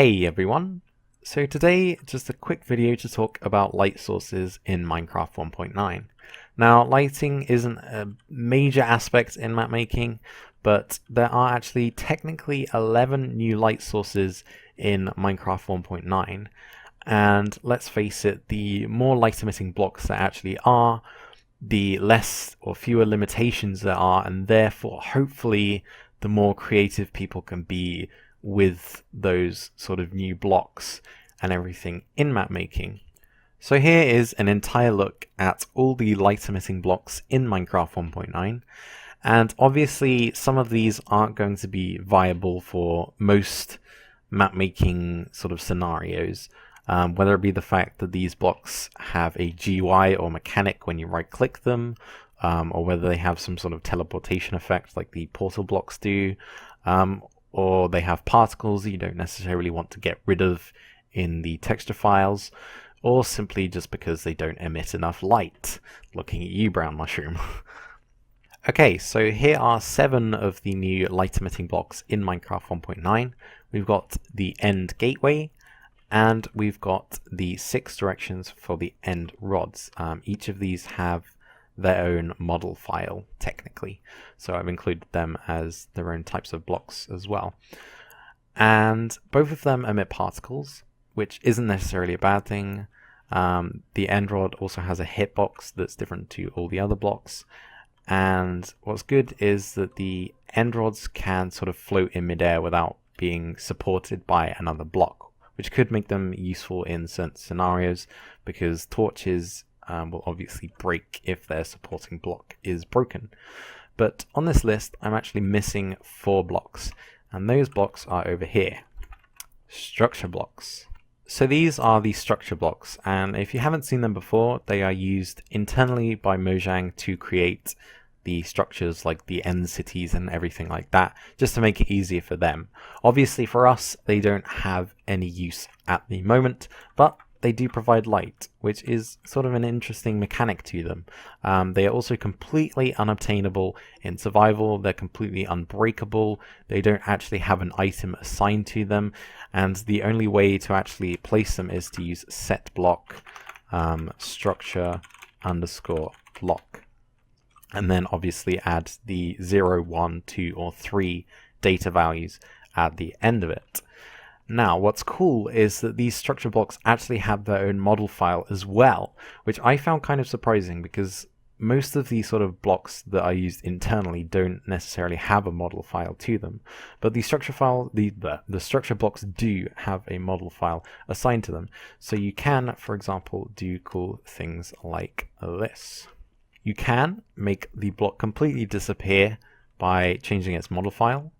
Hey everyone! So today, just a quick video to talk about light sources in Minecraft 1.9. Now, lighting isn't a major aspect in map making, but there are actually technically 11 new light sources in Minecraft 1.9. And let's face it, the more light emitting blocks there actually are, the less or fewer limitations there are, and therefore, hopefully, the more creative people can be with those sort of new blocks and everything in map making. So here is an entire look at all the light emitting blocks in Minecraft 1.9, and obviously some of these aren't going to be viable for most map making sort of scenarios, whether it be the fact that these blocks have a GUI or mechanic when you right click them, or whether they have some sort of teleportation effect like the portal blocks do, or they have particles you don't necessarily want to get rid of in the texture files, or simply just because they don't emit enough light. Looking at you, brown mushroom. Okay, so here are 7 of the new light emitting blocks in Minecraft 1.9. We've got the end gateway, and we've got the 6 directions for the end rods. Each of these have their own model file, technically. So I've included them as their own types of blocks as well. And both of them emit particles, which isn't necessarily a bad thing. The end rod also has a hitbox that's different to all the other blocks. And what's good is that the end rods can sort of float in midair without being supported by another block, which could make them useful in certain scenarios, because torches will obviously break if their supporting block is broken. But on this list, I'm actually missing 4 blocks, and those blocks are over here. Structure blocks. So these are the structure blocks, and if you haven't seen them before, they are used internally by Mojang to create the structures like the end cities and everything like that, just to make it easier for them. Obviously for us, they don't have any use at the moment, but they do provide light, which is sort of an interesting mechanic to them. They are also completely unobtainable in survival. They're completely unbreakable. They don't actually have an item assigned to them, and the only way to actually place them is to use set block structure underscore block, and then obviously add the 0, 1, 2, or 3 data values at the end of it. Now, what's cool is that these structure blocks actually have their own model file as well, which I found kind of surprising, because most of these sort of blocks that are used internally don't necessarily have a model file to them. But the structure file, the structure blocks do have a model file assigned to them. So you can, for example, do cool things like this. You can make the block completely disappear by changing its model file.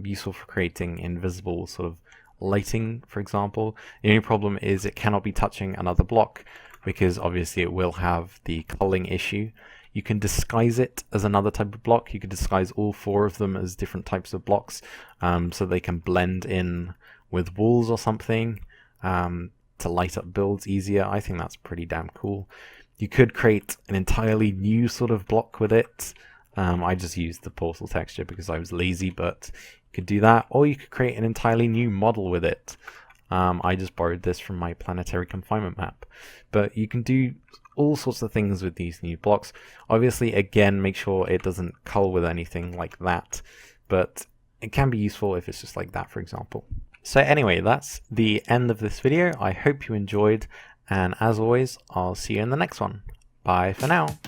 Useful for creating invisible sort of lighting, for example. The only problem is it cannot be touching another block, because obviously it will have the culling issue. You can disguise it as another type of block. You could disguise all 4 of them as different types of blocks, so they can blend in with walls or something, to light up builds easier. I think that's pretty damn cool. You could create an entirely new sort of block with it. I just used the portal texture because I was lazy, but you could do that, or you could create an entirely new model with it. I just borrowed this from my planetary confinement map. But you can do all sorts of things with these new blocks. Obviously, again, make sure it doesn't cull with anything like that, but it can be useful if it's just like that, for example. So anyway, that's the end of this video. I hope you enjoyed, and as always, I'll see you in the next one. Bye for now.